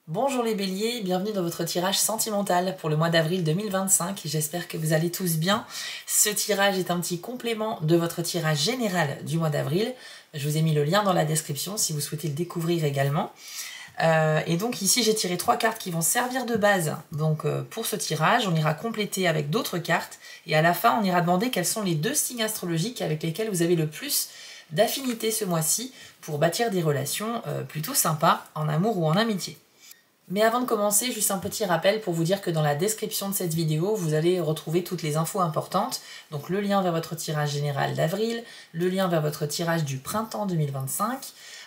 Bonjour les béliers, bienvenue dans votre tirage sentimental pour le mois d'avril 2025. J'espère que vous allez tous bien. Ce tirage est un petit complément de votre tirage général du mois d'avril. Je vous ai mis le lien dans la description si vous souhaitez le découvrir également. Et donc ici j'ai tiré 3 cartes qui vont servir de base. Donc pour ce tirage, on ira compléter avec d'autres cartes et à la fin on ira demander quels sont les 2 signes astrologiques avec lesquels vous avez le plus d'affinité ce mois-ci pour bâtir des relations plutôt sympas en amour ou en amitié. Mais avant de commencer, juste un petit rappel pour vous dire que dans la description de cette vidéo, vous allez retrouver toutes les infos importantes. Donc le lien vers votre tirage général d'avril, le lien vers votre tirage du printemps 2025,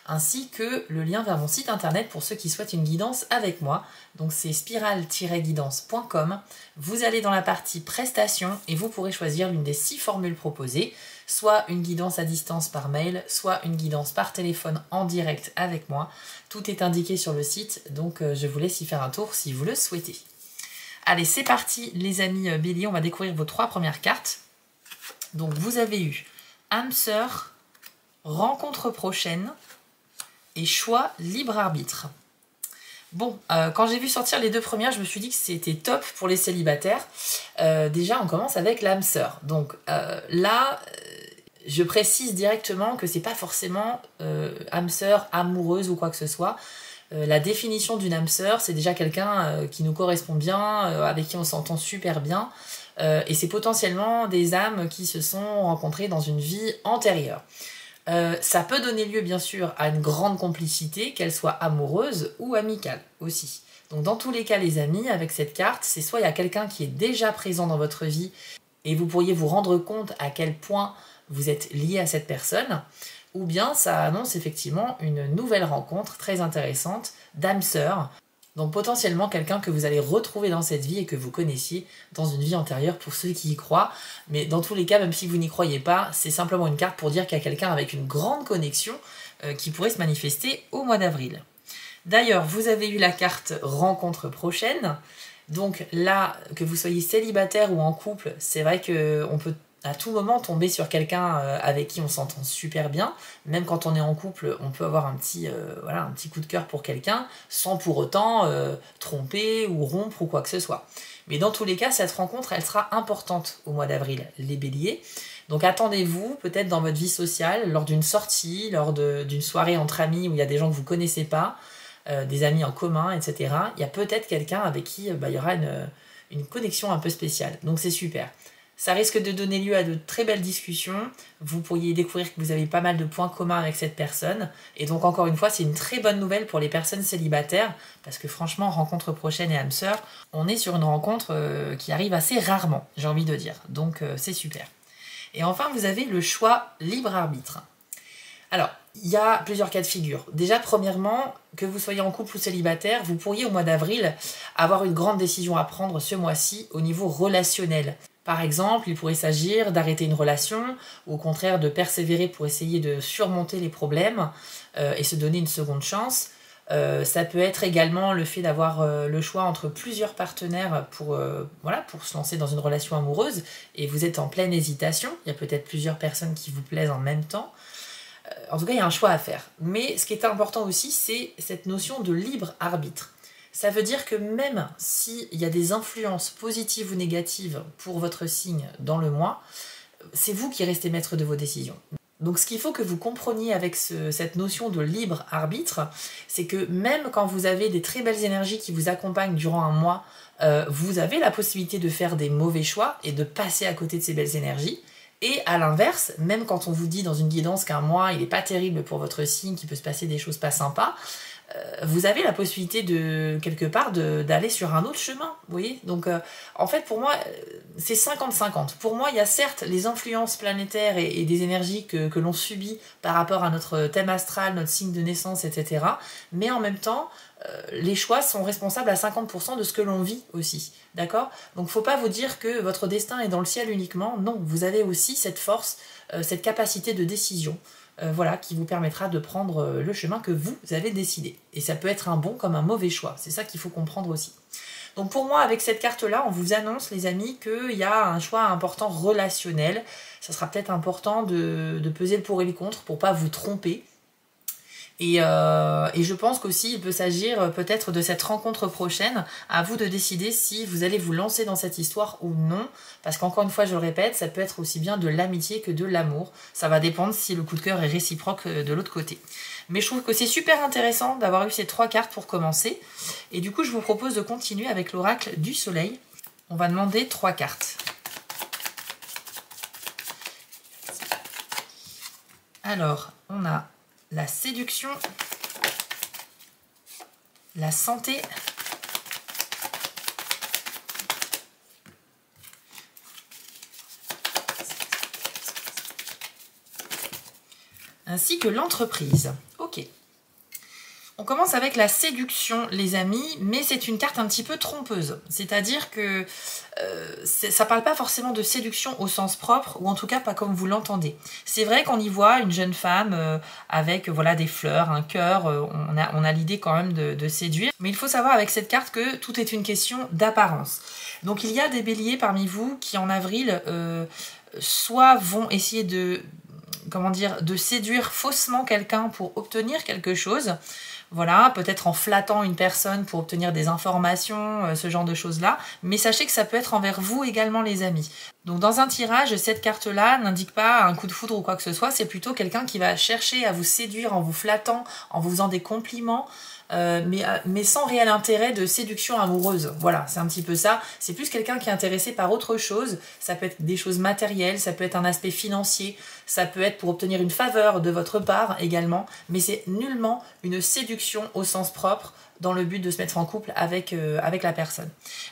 ainsi que le lien vers mon site internet pour ceux qui souhaitent une guidance avec moi. Donc c'est spiral-guidance.com. Vous allez dans la partie prestations et vous pourrez choisir l'une des 6 formules proposées, soit une guidance à distance par mail, soit une guidance par téléphone en direct avec moi. Tout est indiqué sur le site, donc je vous laisse y faire un tour si vous le souhaitez. Allez, c'est parti les amis béliers, on va découvrir vos 3 premières cartes. Donc vous avez eu âme sœur, rencontre prochaine et choix libre arbitre. Bon, quand j'ai vu sortir les 2 premières, je me suis dit que c'était top pour les célibataires. Déjà, on commence avec l'âme sœur. Donc là, je précise directement que c'est pas forcément âme sœur amoureuse ou quoi que ce soit. La définition d'une âme sœur, c'est déjà quelqu'un qui nous correspond bien, avec qui on s'entend super bien. Et c'est potentiellement des âmes qui se sont rencontrées dans une vie antérieure. Ça peut donner lieu bien sûr à une grande complicité, qu'elle soit amoureuse ou amicale aussi. Donc dans tous les cas les amis, avec cette carte, c'est soit il y a quelqu'un qui est déjà présent dans votre vie et vous pourriez vous rendre compte à quel point vous êtes lié à cette personne, ou bien ça annonce effectivement une nouvelle rencontre très intéressante d'âme sœur. Donc potentiellement quelqu'un que vous allez retrouver dans cette vie et que vous connaissiez dans une vie antérieure pour ceux qui y croient. Mais dans tous les cas, même si vous n'y croyez pas, c'est simplement une carte pour dire qu'il y a quelqu'un avec une grande connexion qui pourrait se manifester au mois d'avril. D'ailleurs, vous avez eu la carte rencontre prochaine. Donc là, que vous soyez célibataire ou en couple, c'est vrai qu'on peut à tout moment tomber sur quelqu'un avec qui on s'entend super bien. Même quand on est en couple, on peut avoir un petit coup de cœur pour quelqu'un sans pour autant tromper ou rompre ou quoi que ce soit. Mais dans tous les cas, cette rencontre, elle sera importante au mois d'avril, les béliers. Donc attendez-vous peut-être dans votre vie sociale, lors d'une sortie, lors d'une soirée entre amis où il y a des gens que vous ne connaissez pas, des amis en commun, etc. Il y a peut-être quelqu'un avec qui il y aura une connexion un peu spéciale. Donc c'est super. Ça risque de donner lieu à de très belles discussions. Vous pourriez découvrir que vous avez pas mal de points communs avec cette personne. Et donc encore une fois, c'est une très bonne nouvelle pour les personnes célibataires. Parce que franchement, rencontre prochaine et âme sœur, on est sur une rencontre qui arrive assez rarement, j'ai envie de dire. Donc c'est super. Et enfin, vous avez le choix libre arbitre. Alors, il y a plusieurs cas de figure. Déjà, premièrement, que vous soyez en couple ou célibataire, vous pourriez au mois d'avril avoir une grande décision à prendre ce mois-ci au niveau relationnel. Par exemple, il pourrait s'agir d'arrêter une relation, ou au contraire de persévérer pour essayer de surmonter les problèmes et se donner une seconde chance. Ça peut être également le fait d'avoir le choix entre plusieurs partenaires pour se lancer dans une relation amoureuse, et vous êtes en pleine hésitation, il y a peut-être plusieurs personnes qui vous plaisent en même temps. En tout cas, il y a un choix à faire. Mais ce qui est important aussi, c'est cette notion de libre arbitre. Ça veut dire que même s'il y a des influences positives ou négatives pour votre signe dans le mois, c'est vous qui restez maître de vos décisions. Donc ce qu'il faut que vous compreniez avec cette notion de libre arbitre, c'est que même quand vous avez des très belles énergies qui vous accompagnent durant un mois, vous avez la possibilité de faire des mauvais choix et de passer à côté de ces belles énergies. Et à l'inverse, même quand on vous dit dans une guidance qu'un mois il n'est pas terrible pour votre signe, qu'il peut se passer des choses pas sympas, vous avez la possibilité quelque part d'aller sur un autre chemin, vous voyez. Donc en fait pour moi c'est 50-50. Pour moi il y a certes les influences planétaires et des énergies que l'on subit par rapport à notre thème astral, notre signe de naissance, etc. Mais en même temps les choix sont responsables à 50% de ce que l'on vit aussi, d'accord. Donc faut pas vous dire que votre destin est dans le ciel uniquement, non, vous avez aussi cette force, cette capacité de décision. Qui vous permettra de prendre le chemin que vous avez décidé. Et ça peut être un bon comme un mauvais choix. C'est ça qu'il faut comprendre aussi. Donc pour moi, avec cette carte-là, on vous annonce, les amis, qu'il y a un choix important relationnel. Ça sera peut-être important de peser le pour et le contre pour pas vous tromper. Et je pense qu'aussi il peut s'agir peut-être de cette rencontre prochaine. À vous de décider si vous allez vous lancer dans cette histoire ou non. Parce qu'encore une fois, je le répète, ça peut être aussi bien de l'amitié que de l'amour. Ça va dépendre si le coup de cœur est réciproque de l'autre côté. Mais je trouve que c'est super intéressant d'avoir eu ces 3 cartes pour commencer. Et du coup, je vous propose de continuer avec l'oracle du soleil. On va demander 3 cartes. Alors, on a la séduction, la santé, ainsi que l'entreprise. Ok. On commence avec la séduction, les amis, mais c'est une carte un petit peu trompeuse. C'est-à-dire que ça parle pas forcément de séduction au sens propre, ou en tout cas pas comme vous l'entendez. C'est vrai qu'on y voit une jeune femme avec voilà, des fleurs, un cœur, on a l'idée quand même de séduire. Mais il faut savoir avec cette carte que tout est une question d'apparence. Donc il y a des béliers parmi vous qui en avril soit vont essayer de séduire faussement quelqu'un pour obtenir quelque chose. Voilà, peut-être en flattant une personne pour obtenir des informations, ce genre de choses-là. Mais sachez que ça peut être envers vous également, les amis. Donc dans un tirage, cette carte-là n'indique pas un coup de foudre ou quoi que ce soit. C'est plutôt quelqu'un qui va chercher à vous séduire en vous flattant, en vous faisant des compliments. Mais sans réel intérêt de séduction amoureuse. Voilà, c'est un petit peu ça. C'est plus quelqu'un qui est intéressé par autre chose. Ça peut être des choses matérielles, ça peut être un aspect financier, ça peut être pour obtenir une faveur de votre part également, mais c'est nullement une séduction au sens propre dans le but de se mettre en couple avec la personne.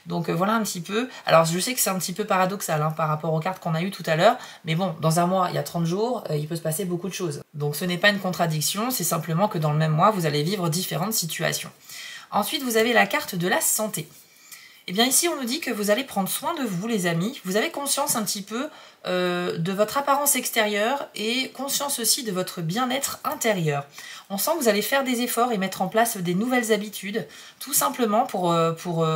Donc voilà un petit peu. Alors je sais que c'est un petit peu paradoxal par rapport aux cartes qu'on a eues tout à l'heure, mais bon, dans un mois, il y a 30 jours, il peut se passer beaucoup de choses. Donc ce n'est pas une contradiction, c'est simplement que dans le même mois, vous allez vivre différentes situations. Ensuite, vous avez la carte de la santé. Eh bien ici, on nous dit que vous allez prendre soin de vous, les amis. Vous avez conscience un petit peu de votre apparence extérieure et conscience aussi de votre bien-être intérieur. On sent que vous allez faire des efforts et mettre en place des nouvelles habitudes, tout simplement pour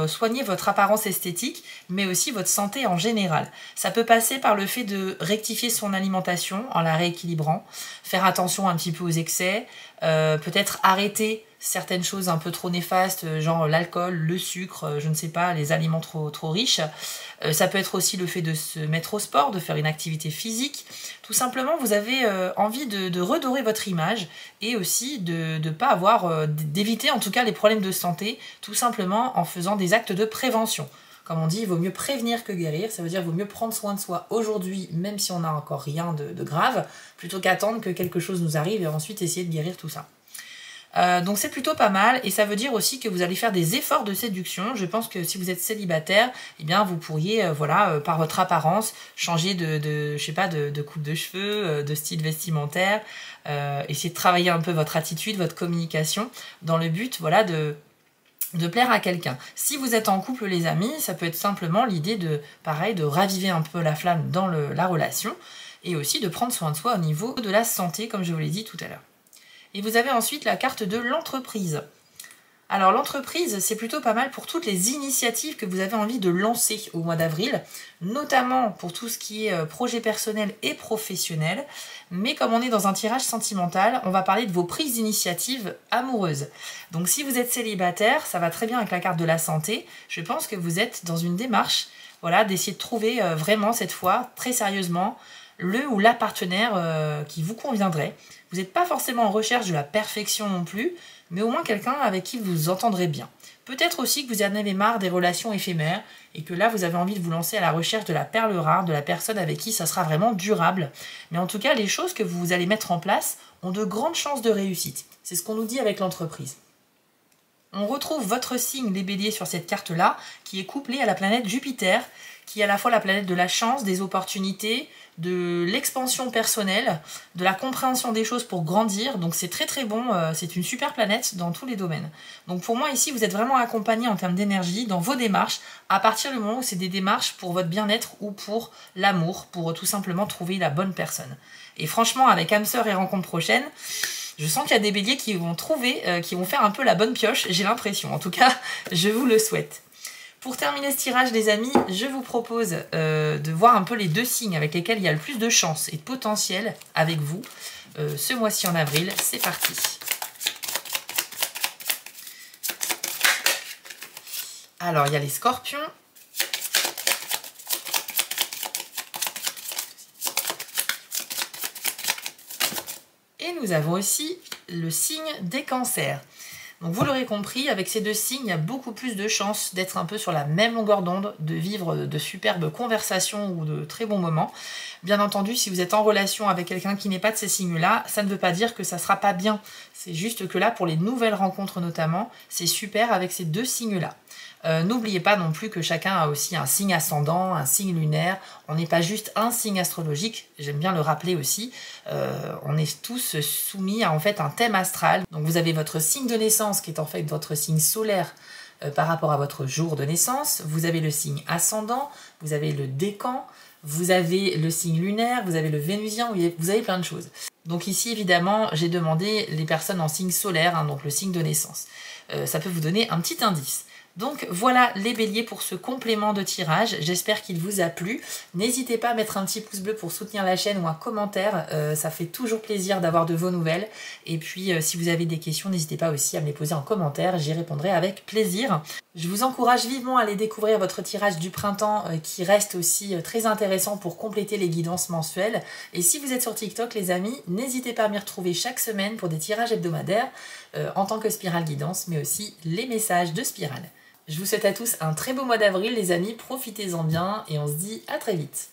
soigner votre apparence esthétique, mais aussi votre santé en général. Ça peut passer par le fait de rectifier son alimentation en la rééquilibrant, faire attention un petit peu aux excès, peut-être arrêter certaines choses un peu trop néfastes, genre l'alcool, le sucre, je ne sais pas, les aliments trop riches. Ça peut être aussi le fait de se mettre au sport, de faire une activité physique. Tout simplement, vous avez envie de redorer votre image et aussi de ne pas avoir, d'éviter en tout cas les problèmes de santé, tout simplement en faisant des actes de prévention. Comme on dit, il vaut mieux prévenir que guérir, ça veut dire qu'il vaut mieux prendre soin de soi aujourd'hui, même si on n'a encore rien de grave, plutôt qu'attendre que quelque chose nous arrive et ensuite essayer de guérir tout ça. Donc c'est plutôt pas mal et ça veut dire aussi que vous allez faire des efforts de séduction. Je pense que si vous êtes célibataire, eh bien vous pourriez par votre apparence changer de coupe de cheveux, de style vestimentaire, essayer de travailler un peu votre attitude, votre communication dans le but de plaire à quelqu'un. Si vous êtes en couple, les amis, ça peut être simplement l'idée de raviver un peu la flamme dans la relation et aussi de prendre soin de soi au niveau de la santé, comme je vous l'ai dit tout à l'heure. Et vous avez ensuite la carte de l'entreprise. Alors l'entreprise, c'est plutôt pas mal pour toutes les initiatives que vous avez envie de lancer au mois d'avril, notamment pour tout ce qui est projet personnel et professionnel. Mais comme on est dans un tirage sentimental, on va parler de vos prises d'initiative amoureuses. Donc si vous êtes célibataire, ça va très bien avec la carte de la santé. Je pense que vous êtes dans une démarche d'essayer de trouver vraiment cette fois, très sérieusement, le ou la partenaire qui vous conviendrait. Vous n'êtes pas forcément en recherche de la perfection non plus, mais au moins quelqu'un avec qui vous vous entendrez bien. Peut-être aussi que vous en avez marre des relations éphémères et que là vous avez envie de vous lancer à la recherche de la perle rare, de la personne avec qui ça sera vraiment durable. Mais en tout cas, les choses que vous allez mettre en place ont de grandes chances de réussite. C'est ce qu'on nous dit avec l'entreprise. On retrouve votre signe, les béliers, sur cette carte-là, qui est couplée à la planète Jupiter, qui est à la fois la planète de la chance, des opportunités, de l'expansion personnelle, de la compréhension des choses pour grandir. Donc c'est très très bon, c'est une super planète dans tous les domaines. Donc pour moi ici, vous êtes vraiment accompagné en termes d'énergie dans vos démarches, à partir du moment où c'est des démarches pour votre bien-être ou pour l'amour, pour tout simplement trouver la bonne personne. Et franchement, avec âme sœur et rencontre prochaine, je sens qu'il y a des béliers qui vont qui vont faire un peu la bonne pioche, j'ai l'impression. En tout cas, je vous le souhaite. Pour terminer ce tirage, les amis, je vous propose de voir un peu les 2 signes avec lesquels il y a le plus de chance et de potentiel avec vous ce mois-ci en avril. C'est parti. Alors, il y a les scorpions. Et nous avons aussi le signe des cancers. Donc vous l'aurez compris, avec ces deux signes, il y a beaucoup plus de chances d'être un peu sur la même longueur d'onde, de vivre de superbes conversations ou de très bons moments. Bien entendu, si vous êtes en relation avec quelqu'un qui n'est pas de ces signes-là, ça ne veut pas dire que ça ne sera pas bien. C'est juste que là, pour les nouvelles rencontres notamment, c'est super avec ces deux signes-là. N'oubliez pas non plus que chacun a aussi un signe ascendant, un signe lunaire. On n'est pas juste un signe astrologique, j'aime bien le rappeler aussi. On est tous soumis à en fait un thème astral. Donc vous avez votre signe de naissance qui est en fait votre signe solaire par rapport à votre jour de naissance. Vous avez le signe ascendant, vous avez le décan, vous avez le signe lunaire, vous avez le vénusien, vous avez plein de choses. Donc ici évidemment j'ai demandé les personnes en signe solaire, hein, donc le signe de naissance. Ça peut vous donner un petit indice. Donc voilà les béliers pour ce complément de tirage, j'espère qu'il vous a plu. N'hésitez pas à mettre un petit pouce bleu pour soutenir la chaîne ou un commentaire, ça fait toujours plaisir d'avoir de vos nouvelles. Et puis si vous avez des questions, n'hésitez pas aussi à me les poser en commentaire, j'y répondrai avec plaisir. Je vous encourage vivement à aller découvrir votre tirage du printemps qui reste aussi très intéressant pour compléter les guidances mensuelles. Et si vous êtes sur TikTok les amis, n'hésitez pas à m'y retrouver chaque semaine pour des tirages hebdomadaires en tant que Spirale Guidance, mais aussi les messages de Spirale. Je vous souhaite à tous un très beau mois d'avril les amis, profitez-en bien et on se dit à très vite.